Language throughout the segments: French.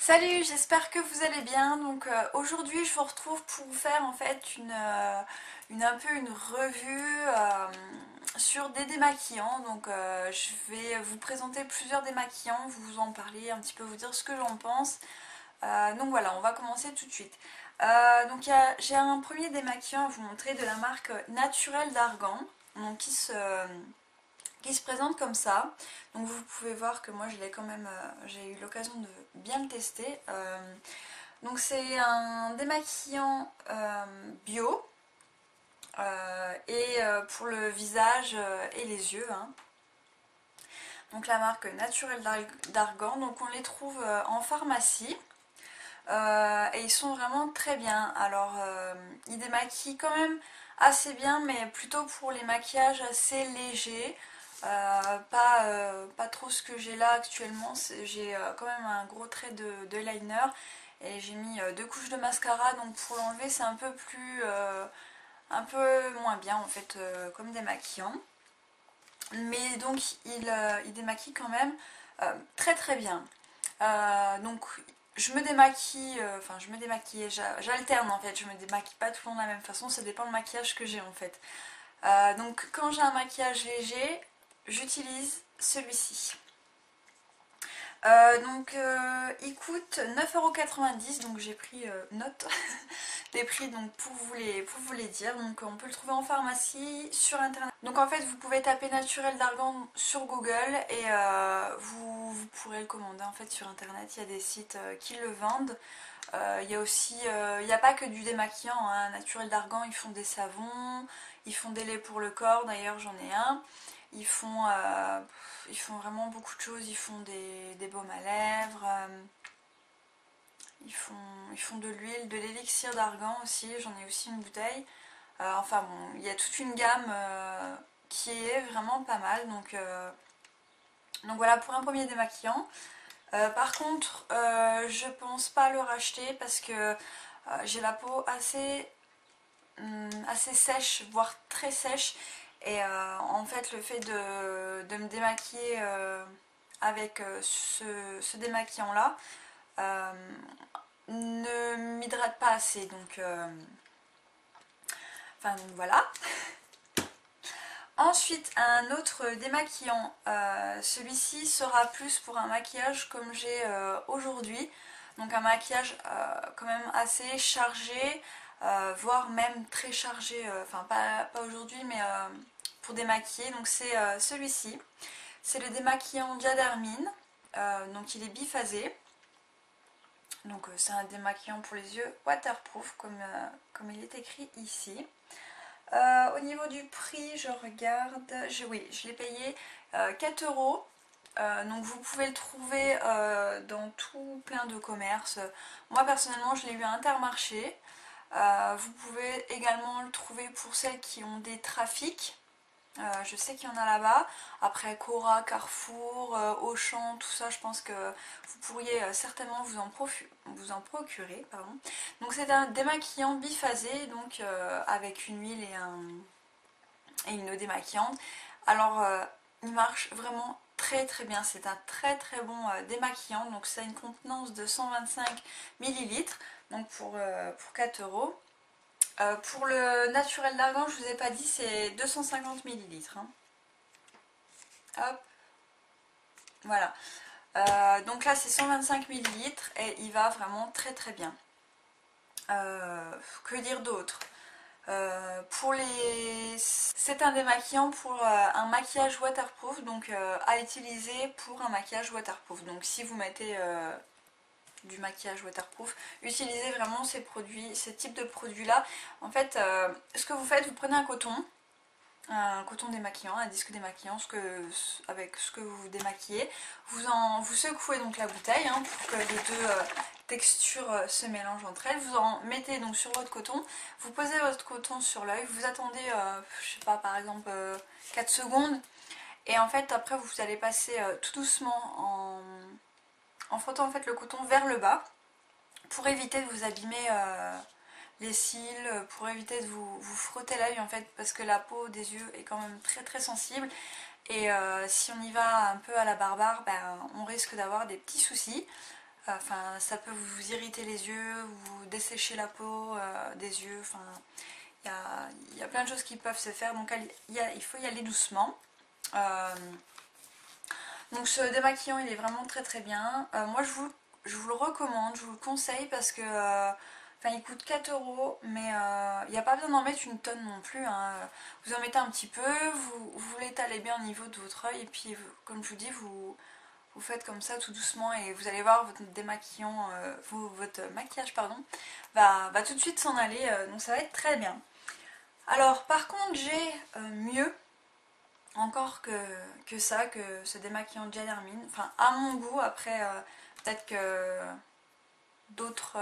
Salut, j'espère que vous allez bien. Donc aujourd'hui, je vous retrouve pour vous faire en fait un peu une revue sur des démaquillants. Donc je vais vous présenter plusieurs démaquillants, vous en parler un petit peu, vous dire ce que j'en pense. Donc voilà, on va commencer tout de suite. J'ai un premier démaquillant à vous montrer de la marque Naturel d'Argan, donc qui se présente comme ça. Donc vous pouvez voir que moi je l'ai quand même, j'ai eu l'occasion de bien le tester. Donc c'est un démaquillant bio et pour le visage et les yeux, hein. Donc la marque Naturel d'Argan. Donc on les trouve en pharmacie. Et ils sont vraiment très bien. Alors ils démaquillent quand même assez bien, mais plutôt pour les maquillages assez légers. Pas trop ce que j'ai là actuellement. J'ai quand même un gros trait de liner et j'ai mis deux couches de mascara, donc pour l'enlever c'est un peu moins bien en fait comme démaquillant. Mais donc il démaquille quand même très très bien. Donc je me démaquille, je me démaquille, j'alterne en fait, je me démaquille pas tout le long de la même façon, ça dépend du maquillage que j'ai en fait. Donc quand j'ai un maquillage léger, j'utilise celui-ci. Il coûte 9,90 €, donc j'ai pris note des prix donc pour vous les dire. Donc on peut le trouver en pharmacie, sur internet. Donc en fait vous pouvez taper naturel d'argan sur Google et vous pourrez le commander en fait sur internet. Il y a des sites qui le vendent. Il y a aussi, il n'y a pas que du démaquillant, hein. Naturel d'argan, ils font des savons, ils font des laits pour le corps, d'ailleurs j'en ai un. Ils font vraiment beaucoup de choses, ils font des baumes à lèvres, ils font de l'huile, de l'élixir d'argan aussi, j'en ai aussi une bouteille. Enfin bon, il y a toute une gamme qui est vraiment pas mal, donc voilà pour un premier démaquillant. Par contre, je pense pas le racheter parce que j'ai la peau assez sèche, voire très sèche. Et en fait, le fait de me démaquiller avec ce démaquillant-là ne m'hydrate pas assez. Donc voilà. Ensuite, un autre démaquillant. Celui-ci sera plus pour un maquillage comme j'ai aujourd'hui. Donc un maquillage quand même assez chargé, voire même très chargé, enfin pas aujourd'hui, mais pour démaquiller. Donc c'est celui-ci. C'est le démaquillant Diadermine. Donc il est biphasé. Donc c'est un démaquillant pour les yeux waterproof comme il est écrit ici. Au niveau du prix, je regarde, oui, je l'ai payé 4 €. Donc vous pouvez le trouver dans tout plein de commerces. Moi personnellement je l'ai eu à Intermarché. Vous pouvez également le trouver pour celles qui ont des trafics. Je sais qu'il y en a là-bas. Après Cora, Carrefour, Auchan, tout ça, je pense que vous pourriez certainement vous en procurer. Pardon. Donc c'est un démaquillant biphasé, donc avec une huile et une eau démaquillante. Alors il marche vraiment très très bien. C'est un très très bon démaquillant. Donc ça a une contenance de 125 millilitres, donc pour 4 €. Pour le naturel d'argan, je vous ai pas dit, c'est 250 millilitres, hein. Hop, voilà. Donc là, c'est 125 millilitres et il va vraiment très très bien. Que dire d'autre? C'est un démaquillant pour un maquillage waterproof, donc à utiliser pour un maquillage waterproof. Donc si vous mettez du maquillage waterproof, utilisez vraiment ces types de produits là. En fait, ce que vous faites, vous prenez un coton démaquillant, un disque démaquillant, avec ce que vous démaquillez, vous secouez donc la bouteille, hein, pour que les deux textures se mélangent entre elles. Vous en mettez donc sur votre coton, vous posez votre coton sur l'œil, vous attendez, je sais pas, par exemple 4 secondes, et en fait après vous allez passer tout doucement en frottant en fait le coton vers le bas pour éviter de vous abîmer les cils, pour éviter de vous frotter l'œil en fait, parce que la peau des yeux est quand même très très sensible et si on y va un peu à la barbare, ben, on risque d'avoir des petits soucis. Enfin, ça peut vous irriter les yeux, vous dessécher la peau des yeux. Enfin, il y a plein de choses qui peuvent se faire, donc il faut y aller doucement. Donc ce démaquillant, il est vraiment très très bien. Moi, je vous le recommande, je vous le conseille parce que enfin, il coûte 4 euros, mais il n'y a pas besoin d'en mettre une tonne non plus, hein. Vous en mettez un petit peu, vous l'étalez bien au niveau de votre œil, et puis comme je vous dis, vous faites comme ça tout doucement, et vous allez voir votre démaquillant, votre maquillage pardon, va tout de suite s'en aller, donc ça va être très bien. Alors par contre j'ai mieux encore que ça, que ce démaquillant Gel Hermine, enfin à mon goût. Après peut-être que d'autres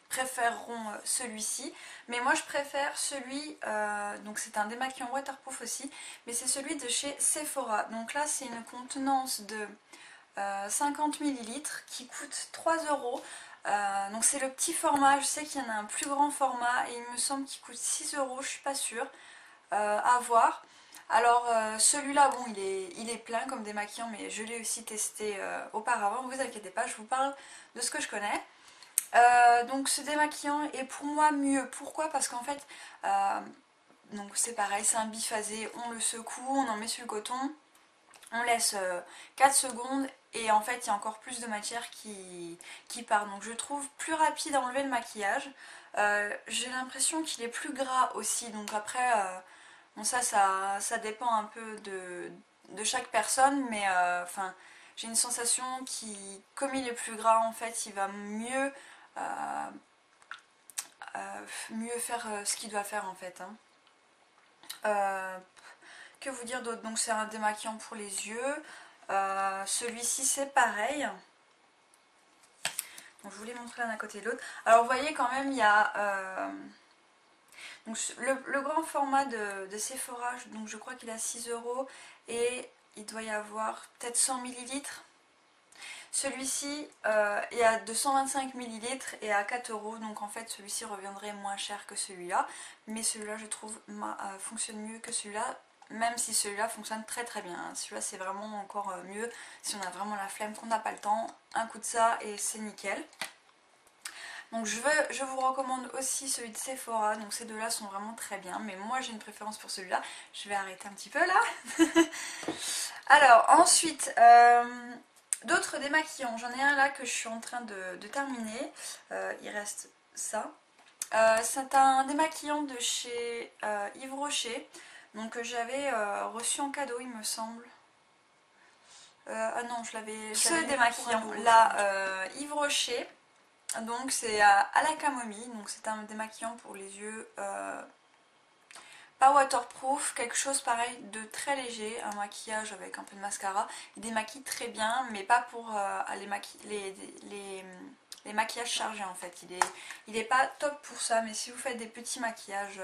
préféreront celui-ci, mais moi je préfère celui, donc c'est un démaquillant waterproof aussi, mais c'est celui de chez Sephora. Donc là c'est une contenance de 50 ml qui coûte 3 euros. Donc c'est le petit format, je sais qu'il y en a un plus grand format et il me semble qu'il coûte 6 euros, je suis pas sûre, à voir. Alors celui-là, bon, il est plein comme démaquillant, mais je l'ai aussi testé auparavant, ne vous inquiétez pas, je vous parle de ce que je connais. Donc ce démaquillant est pour moi mieux. Pourquoi? Parce qu'en fait, donc c'est pareil, c'est un biphasé, on le secoue, on en met sur le coton, on laisse 4 secondes et en fait il y a encore plus de matière qui part. Donc je trouve plus rapide à enlever le maquillage. J'ai l'impression qu'il est plus gras aussi, donc après, bon ça dépend un peu de chaque personne, mais enfin j'ai une sensation qui, comme il est plus gras en fait, il va mieux faire ce qu'il doit faire en fait, hein. Que vous dire d'autre? Donc c'est un démaquillant pour les yeux. Celui-ci c'est pareil. Donc, je vous les montrer l'un à côté de l'autre. Alors vous voyez quand même il y a donc, le grand format de Sephora, donc je crois qu'il a 6 euros et il doit y avoir peut-être 100 ml. Celui-ci est à 225 ml et à 4 euros, donc en fait celui-ci reviendrait moins cher que celui-là, mais celui-là je trouve fonctionne mieux que celui-là, même si celui-là fonctionne très très bien. Celui-là c'est vraiment encore mieux si on a vraiment la flemme, qu'on n'a pas le temps, un coup de ça et c'est nickel. Donc je vous recommande aussi celui de Sephora, donc ces deux-là sont vraiment très bien, mais moi j'ai une préférence pour celui-là. Je vais arrêter un petit peu là. Alors ensuite, d'autres démaquillants, j'en ai un là que je suis en train de terminer, il reste ça. C'est un démaquillant de chez Yves Rocher, donc que j'avais reçu en cadeau il me semble. Ah non, je l'avais. Ce démaquillant là, Yves Rocher, donc c'est à la camomille, donc c'est un démaquillant pour les yeux, pas waterproof, quelque chose pareil de très léger, un maquillage avec un peu de mascara. Il démaquille très bien, mais pas pour les maquillages chargés en fait. Il est pas top pour ça, mais si vous faites des petits maquillages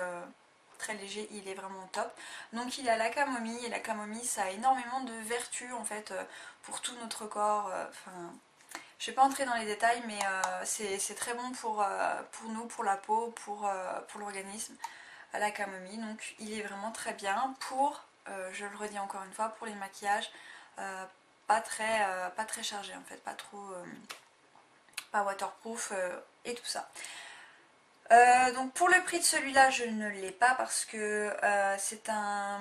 très légers, il est vraiment top. Donc il a la camomille, et la camomille ça a énormément de vertus en fait pour tout notre corps. Enfin, je ne vais pas entrer dans les détails, mais c'est très bon pour nous, pour la peau, pour l'organisme, à la camomille. Donc il est vraiment très bien pour, je le redis encore une fois, pour les maquillages pas très chargés en fait, pas trop, pas waterproof et tout ça. Donc pour le prix de celui-là, je ne l'ai pas parce que c'est un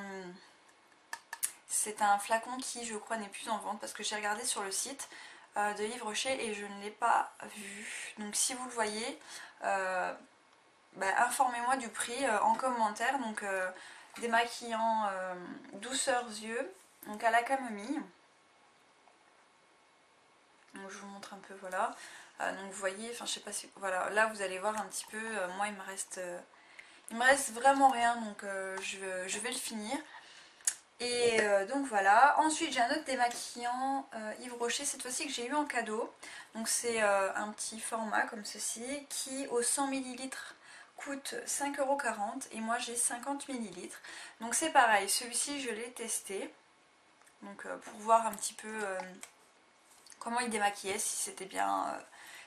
flacon qui je crois n'est plus en vente, parce que j'ai regardé sur le site de Yves Rocher et je ne l'ai pas vu. Donc si vous le voyez, informez-moi du prix en commentaire. Donc démaquillant douceur yeux, donc à la camomille. Donc je vous montre un peu, voilà. Donc vous voyez, enfin je sais pas si, voilà, là vous allez voir un petit peu, moi il me reste vraiment rien, donc je vais le finir. Et donc voilà. Ensuite j'ai un autre démaquillant Yves Rocher, cette fois-ci que j'ai eu en cadeau. Donc c'est un petit format comme ceci qui au 100 ml coûte 5,40 € et moi j'ai 50 ml. Donc c'est pareil, celui-ci je l'ai testé, donc pour voir un petit peu comment il démaquillait, si c'était bien,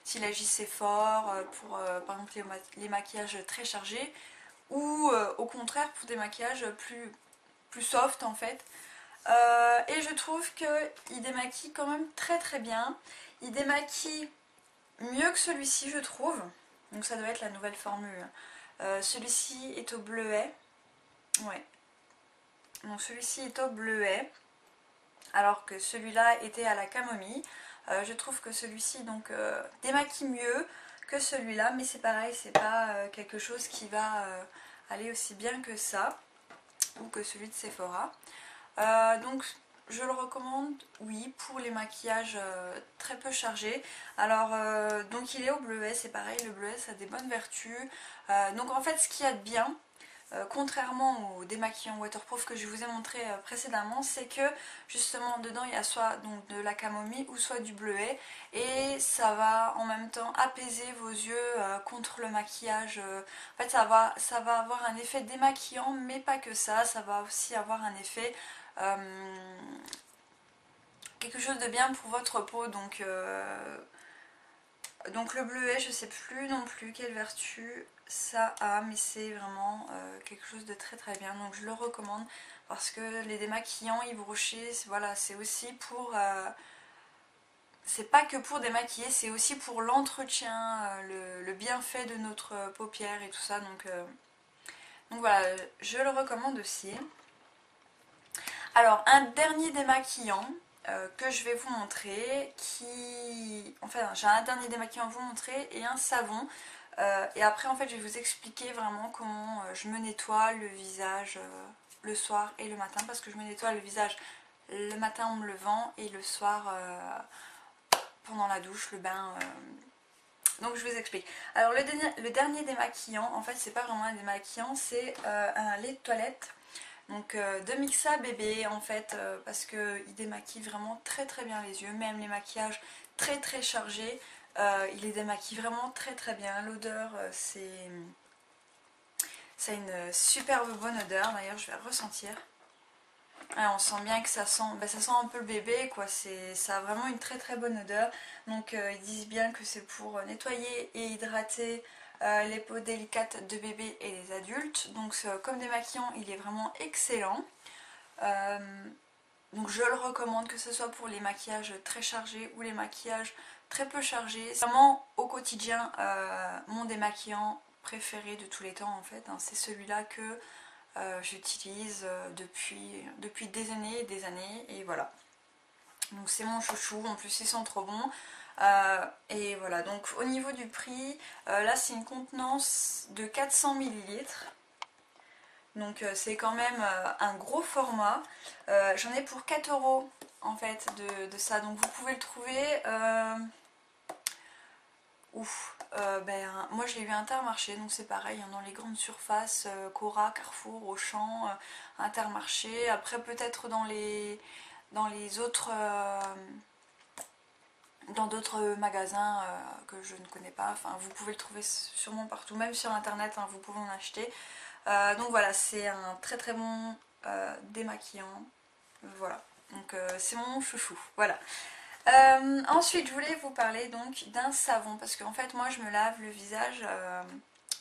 s'il agissait fort pour par exemple les maquillages très chargés, ou au contraire pour des maquillages plus soft en fait. Et je trouve qu'il démaquille quand même très très bien. Il démaquille mieux que celui-ci je trouve. Donc ça doit être la nouvelle formule. Celui-ci est au bleuet. Ouais. Donc celui-ci est au bleuet. Alors que celui-là était à la camomille. Je trouve que celui-ci donc démaquille mieux que celui-là. Mais c'est pareil, c'est pas quelque chose qui va aller aussi bien que ça. Ou que celui de Sephora. Donc je le recommande, oui, pour les maquillages très peu chargés. Alors donc il est au bleuet, c'est pareil, le bleuet ça a des bonnes vertus. Donc en fait ce qu'il y a de bien, contrairement au démaquillant waterproof que je vous ai montré précédemment, c'est que justement dedans il y a soit donc de la camomille ou soit du bleuet et ça va en même temps apaiser vos yeux contre le maquillage. En fait ça va avoir un effet démaquillant mais pas que ça va aussi avoir un effet quelque chose de bien pour votre peau. Donc le bleuet, je sais plus non plus quelle vertu ça a, mais c'est vraiment quelque chose de très très bien. Donc je le recommande parce que les démaquillants Yves Rocher, voilà, c'est aussi pour... c'est pas que pour démaquiller, c'est aussi pour l'entretien, le bienfait de notre paupière et tout ça. Donc voilà, je le recommande aussi. Alors un dernier démaquillant que je vais vous montrer, enfin j'ai un dernier démaquillant à vous montrer et un savon. Et après en fait je vais vous expliquer vraiment comment je me nettoie le visage le soir et le matin, parce que je me nettoie le visage le matin en me levant et le soir pendant la douche, le bain. Donc je vous explique. Alors le dernier démaquillant, en fait c'est pas vraiment un démaquillant, c'est un lait de toilette. Donc de Mixa bébé en fait, parce qu'il démaquille vraiment très très bien les yeux, même les maquillages très très chargés, il les démaquille vraiment très très bien. L'odeur c'est une superbe bonne odeur, d'ailleurs je vais ressentir. Ah, on sent bien que ça sent un peu le bébé quoi, ça a vraiment une très très bonne odeur. Donc ils disent bien que c'est pour nettoyer et hydrater les peaux délicates de bébés et des adultes. Donc comme démaquillant il est vraiment excellent. Donc je le recommande, que ce soit pour les maquillages très chargés ou les maquillages très peu chargés. C'est vraiment au quotidien mon démaquillant préféré de tous les temps en fait, hein. C'est celui-là que j'utilise depuis des années et des années et voilà. Donc c'est mon chouchou, en plus ils sont trop bons. Et voilà, donc au niveau du prix, là c'est une contenance de 400 ml. Donc c'est quand même un gros format. J'en ai pour 4 € en fait de ça. Donc vous pouvez le trouver... moi je l'ai eu à Intermarché, donc c'est pareil, hein, dans les grandes surfaces, Cora, Carrefour, Auchan, Intermarché. Après peut-être dans les autres... dans d'autres magasins que je ne connais pas. Enfin vous pouvez le trouver sûrement partout, même sur internet, hein, vous pouvez en acheter. Donc voilà, c'est un très très bon démaquillant. Voilà, donc c'est mon chouchou. Voilà. Ensuite, je voulais vous parler donc d'un savon, parce qu'en fait, moi, je me lave le visage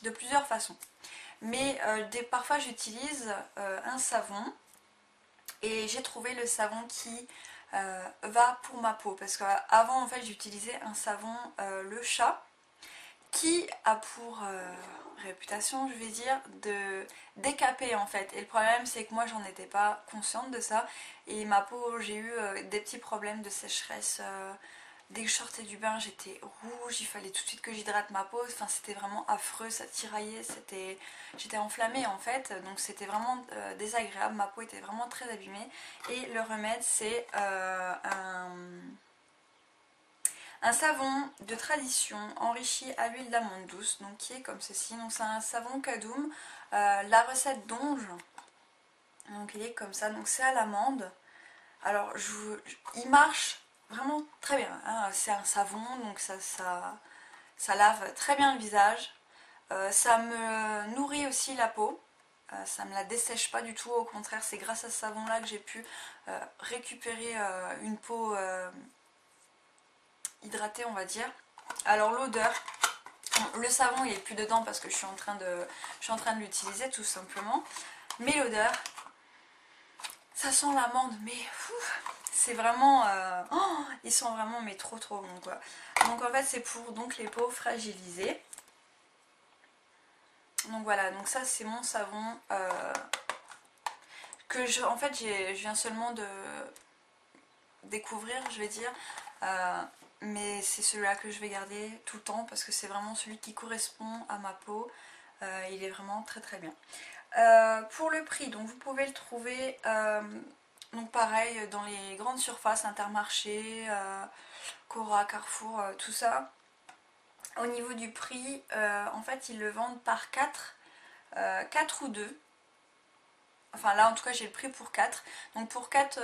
de plusieurs façons. Mais parfois, j'utilise un savon et j'ai trouvé le savon qui va pour ma peau. Parce qu'avant, en fait, j'utilisais un savon Le Chat qui a pour réputation, je vais dire, de décaper en fait. Et le problème c'est que moi j'en étais pas consciente de ça et ma peau, j'ai eu des petits problèmes de sécheresse. Dès que je sortais du bain j'étais rouge, il fallait tout de suite que j'hydrate ma peau, enfin c'était vraiment affreux, ça tiraillait, j'étais enflammée en fait, donc c'était vraiment désagréable, ma peau était vraiment très abîmée. Et le remède c'est un savon de tradition enrichi à l'huile d'amande douce, donc qui est comme ceci. Donc c'est un savon Kadoum, la recette d'Onge, donc il est comme ça, donc c'est à l'amande. Alors il marche vraiment très bien, hein. C'est un savon, donc ça lave très bien le visage, ça me nourrit aussi la peau. Ça ne me la dessèche pas du tout, au contraire c'est grâce à ce savon là que j'ai pu récupérer une peau hydratée on va dire. Alors l'odeur, le savon il est plus dedans parce que je suis en train de l'utiliser tout simplement, mais l'odeur, ça sent l'amande, mais c'est vraiment... ils sont vraiment mais trop bons quoi. Donc en fait c'est pour donc les peaux fragilisées. Donc voilà, donc ça c'est mon savon que en fait je viens seulement de découvrir, je vais dire. Mais c'est celui-là que je vais garder tout le temps parce que c'est vraiment celui qui correspond à ma peau. Il est vraiment très bien. Pour le prix, donc vous pouvez le trouver donc pareil dans les grandes surfaces, Intermarché, Cora, Carrefour, tout ça. Au niveau du prix, en fait ils le vendent par 4, 4 ou 2. Enfin là en tout cas j'ai le prix pour 4. Donc pour 4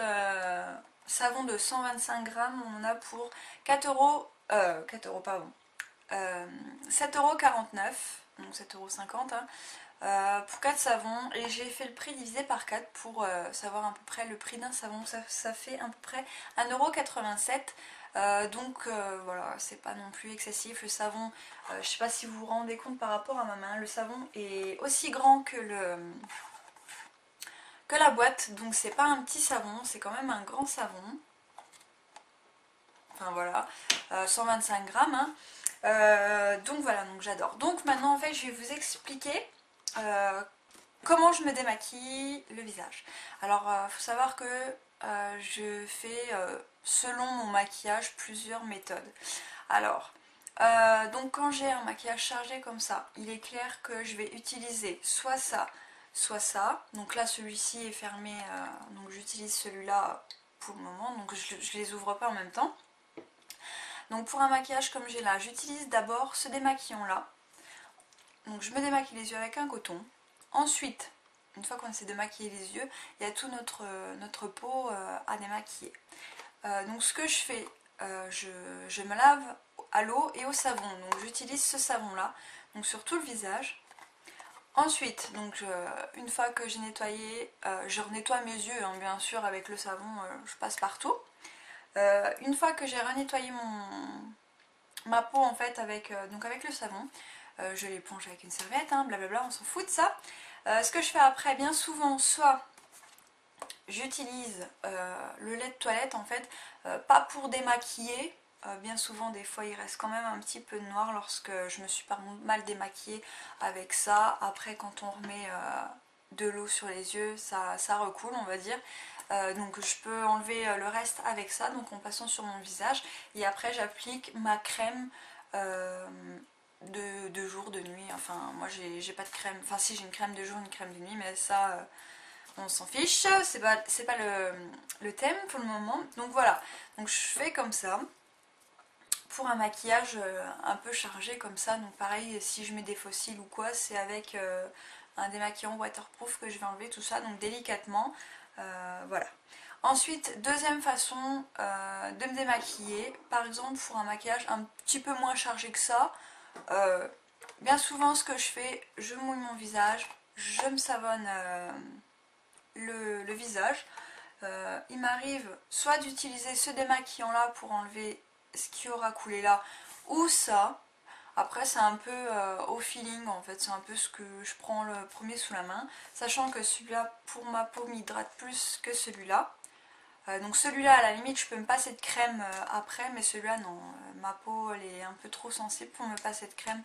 savons de 125 grammes, on en a pour 4 euros, 4 euros pardon, 7,49 €, donc 7,50 €. Hein, pour 4 savons, et j'ai fait le prix divisé par 4 pour savoir à peu près le prix d'un savon. Ça fait à peu près 1,87 €. Donc voilà, c'est pas non plus excessif. Le savon, je sais pas si vous vous rendez compte par rapport à ma main, le savon est aussi grand que la boîte, donc c'est pas un petit savon, c'est quand même un grand savon. Enfin voilà, 125 grammes. Hein. Donc voilà, donc j'adore. Donc maintenant en fait je vais vous expliquer comment je me démaquille le visage. Alors faut savoir que je fais selon mon maquillage plusieurs méthodes. Alors donc quand j'ai un maquillage chargé comme ça, il est clair que je vais utiliser soit ça, soit ça. Donc là celui-ci est fermé, donc j'utilise celui-là pour le moment, donc je les ouvre pas en même temps. Donc pour un maquillage comme j'ai là, j'utilise d'abord ce démaquillant là. Donc je me démaquille les yeux avec un coton. Ensuite, une fois qu'on s'est démaquillé les yeux, il y a tout notre peau à démaquiller. Donc ce que je fais, je me lave à l'eau et au savon. Donc j'utilise ce savon là, donc sur tout le visage. Ensuite, donc une fois que j'ai nettoyé, je nettoie mes yeux, hein, bien sûr avec le savon, je passe partout. Une fois que j'ai renettoyé ma peau en fait avec le savon, je l'éponge avec une serviette, hein, blablabla, on s'en fout de ça. Ce que je fais après, bien souvent, soit j'utilise le lait de toilette en fait, pas pour démaquiller. Bien souvent, des fois, il reste quand même un petit peu de noir lorsque je me suis pas mal démaquillée avec ça. Après, quand on remet de l'eau sur les yeux, ça recoule, on va dire. Donc je peux enlever le reste avec ça, donc en passant sur mon visage. Et après, j'applique ma crème de jour, de nuit. Enfin, moi, j'ai pas de crème. Enfin, si, j'ai une crème de jour, une crème de nuit, mais ça... on s'en fiche, c'est pas le thème pour le moment. Donc voilà, donc je fais comme ça pour un maquillage un peu chargé comme ça. Donc pareil, si je mets des fossiles ou quoi, c'est avec un démaquillant waterproof que je vais enlever tout ça, donc délicatement. Voilà. Ensuite, deuxième façon de me démaquiller, par exemple pour un maquillage un petit peu moins chargé que ça. Bien souvent ce que je fais, je mouille mon visage, je me savonne le visage. Il m'arrive soit d'utiliser ce démaquillant là pour enlever ce qui aura coulé là, ou ça. Après c'est un peu au feeling en fait, c'est un peu ce que je prends le premier sous la main, sachant que celui-là pour ma peau m'hydrate plus que celui-là. Donc celui-là à la limite je peux me passer de crème après, mais celui-là non, ma peau elle est un peu trop sensible pour me passer de crème.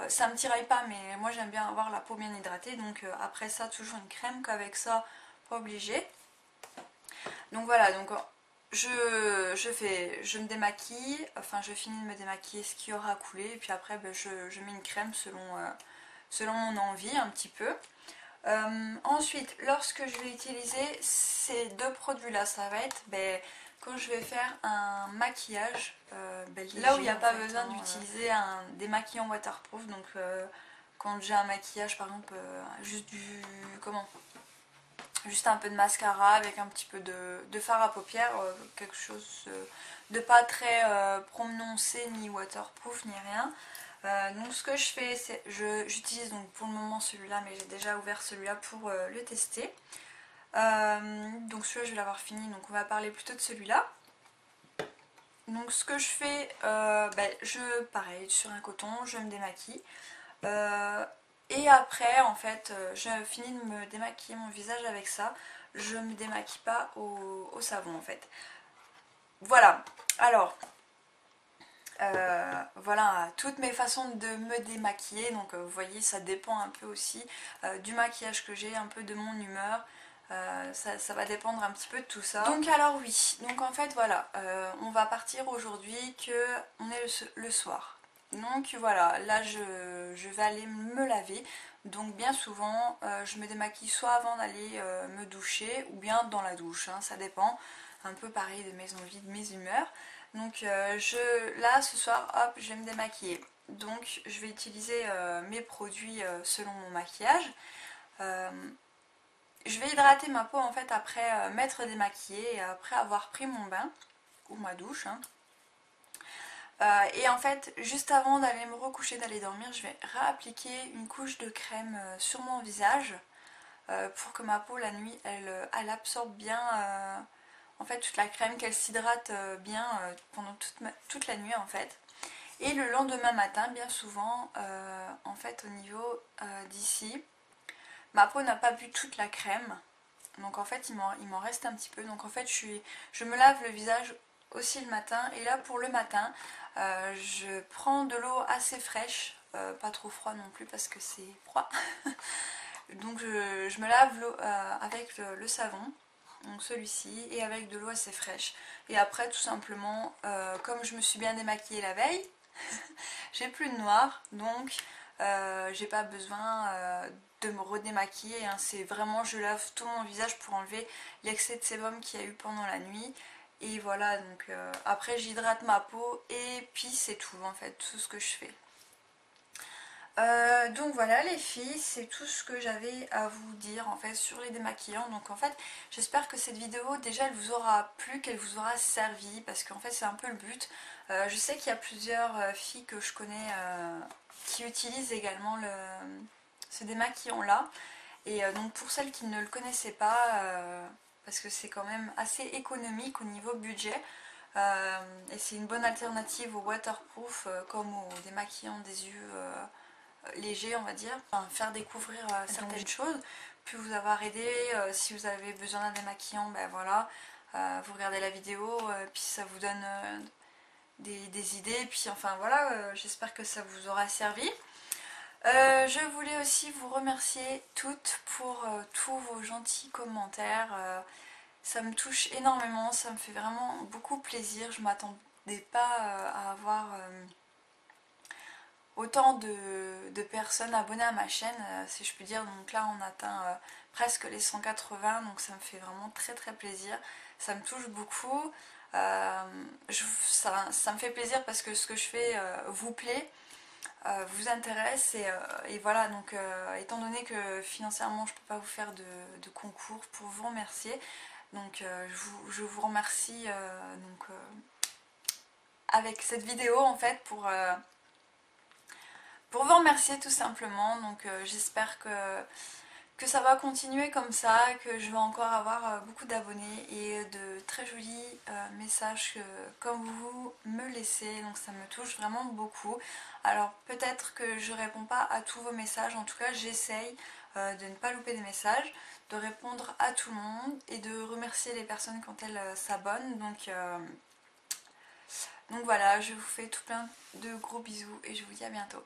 Ça me tiraille pas, mais moi j'aime bien avoir la peau bien hydratée, donc après ça toujours une crème, qu'avec ça pas obligé. Donc voilà, donc je me démaquille, enfin je finis de me démaquiller ce qui aura coulé, et puis après ben, je mets une crème selon mon envie un petit peu. Ensuite, lorsque je vais utiliser ces deux produits là, ça va être ben, quand je vais faire un maquillage léger, là où il n'y a pas besoin d'utiliser un démaquillant waterproof. Donc quand j'ai un maquillage par exemple juste juste un peu de mascara avec un petit peu de fard à paupières, quelque chose de pas très prononcé, ni waterproof ni rien. Donc ce que je fais, c'est j'utilise donc pour le moment celui-là, mais j'ai déjà ouvert celui-là pour le tester. Donc celui-là je vais l'avoir fini, donc on va parler plutôt de celui-là. Donc ce que je fais, pareil, sur un coton, je me démaquille. Et après, en fait, je finis de me démaquiller mon visage avec ça. Je me démaquille pas au savon, en fait. voilà, alors voilà toutes mes façons de me démaquiller. Donc vous voyez, ça dépend un peu aussi du maquillage que j'ai, un peu de mon humeur. Ça va dépendre un petit peu de tout ça. Donc alors oui, donc en fait voilà, on va partir aujourd'hui que on est le soir. Donc voilà, là je vais aller me laver. Donc bien souvent je me démaquille soit avant d'aller me doucher ou bien dans la douche, hein, ça dépend. Un peu pareil de mes envies, de mes humeurs. Donc là ce soir, hop, je vais me démaquiller. Donc je vais utiliser mes produits selon mon maquillage. Je vais hydrater ma peau en fait après m'être démaquillée et après avoir pris mon bain ou ma douche, hein. Et en fait, juste avant d'aller me recoucher, d'aller dormir, je vais réappliquer une couche de crème sur mon visage pour que ma peau la nuit, elle absorbe bien en fait toute la crème, qu'elle s'hydrate bien pendant toute la nuit en fait. Et le lendemain matin, bien souvent, en fait au niveau d'ici, ma peau n'a pas bu toute la crème. Donc en fait il m'en reste un petit peu. Donc en fait je me lave le visage aussi le matin. Et là pour le matin, je prends de l'eau assez fraîche, pas trop froid non plus parce que c'est froid. Donc je me lave l'eau avec le savon, donc celui-ci, et avec de l'eau assez fraîche. Et après tout simplement, comme je me suis bien démaquillée la veille, j'ai plus de noir, donc j'ai pas besoin de me redémaquiller, hein. C'est vraiment, je lave tout mon visage pour enlever l'excès de sébum qu'il y a eu pendant la nuit. Et voilà, donc après j'hydrate ma peau et puis c'est tout en fait, tout ce que je fais. Donc voilà les filles, c'est tout ce que j'avais à vous dire en fait sur les démaquillants. Donc en fait j'espère que cette vidéo déjà elle vous aura plu, qu'elle vous aura servi, parce qu'en fait c'est un peu le but. Je sais qu'il y a plusieurs filles que je connais qui utilisent également ce démaquillant là. Et donc pour celles qui ne le connaissaient pas, parce que c'est quand même assez économique au niveau budget, et c'est une bonne alternative au waterproof comme au démaquillant des yeux léger on va dire, enfin, faire découvrir certaines choses, puis vous avoir aidé. Si vous avez besoin d'un démaquillant, ben voilà, vous regardez la vidéo, puis ça vous donne des idées, puis enfin voilà, j'espère que ça vous aura servi. Je voulais aussi vous remercier toutes pour tous vos gentils commentaires. Ça me touche énormément, ça me fait vraiment beaucoup plaisir. Je m'attendais pas à avoir autant de personnes abonnées à ma chaîne, si je puis dire. Donc là on atteint presque les 180, donc ça me fait vraiment très très plaisir. Ça me touche beaucoup. Ça me fait plaisir parce que ce que je fais vous plaît, vous intéresse, et voilà. Donc étant donné que financièrement je ne peux pas vous faire de concours pour vous remercier, donc je vous remercie avec cette vidéo en fait pour vous remercier tout simplement. Donc j'espère que ça va continuer comme ça, que je vais encore avoir beaucoup d'abonnés et de très jolis messages comme vous me laissez. Donc ça me touche vraiment beaucoup. Alors peut-être que je réponds pas à tous vos messages, en tout cas j'essaye de ne pas louper des messages, de répondre à tout le monde et de remercier les personnes quand elles s'abonnent. Donc voilà, je vous fais tout plein de gros bisous et je vous dis à bientôt.